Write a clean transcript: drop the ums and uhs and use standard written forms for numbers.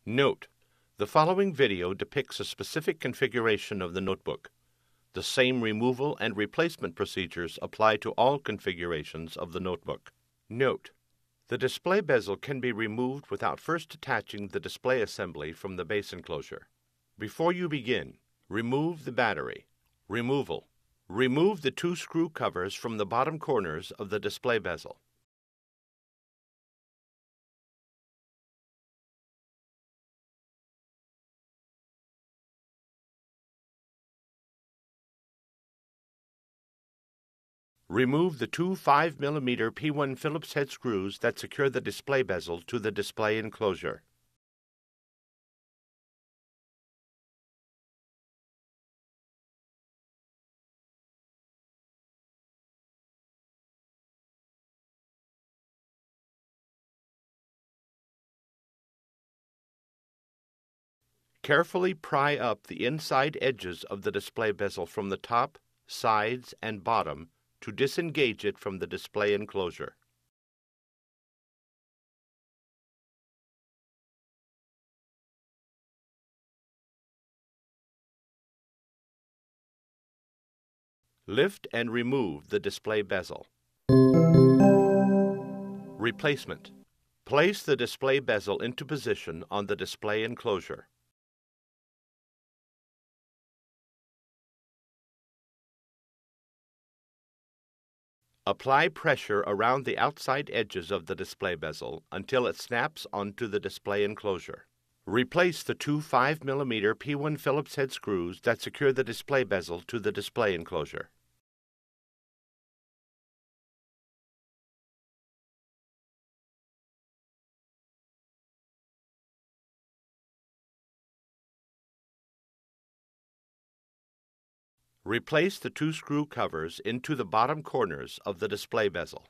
Note: the following video depicts a specific configuration of the notebook. The same removal and replacement procedures apply to all configurations of the notebook. Note: the display bezel can be removed without first attaching the display assembly from the base enclosure. Before you begin, remove the battery. Removal: remove the two screw covers from the bottom corners of the display bezel. Remove the two 5mm P1 Phillips head screws that secure the display bezel to the display enclosure. Carefully pry up the inside edges of the display bezel from the top, sides, and bottom to disengage it from the display enclosure. Lift and remove the display bezel. Replacement: place the display bezel into position on the display enclosure. Apply pressure around the outside edges of the display bezel until it snaps onto the display enclosure. Replace the two 5mm P1 Phillips head screws that secure the display bezel to the display enclosure. Replace the two screw covers into the bottom corners of the display bezel.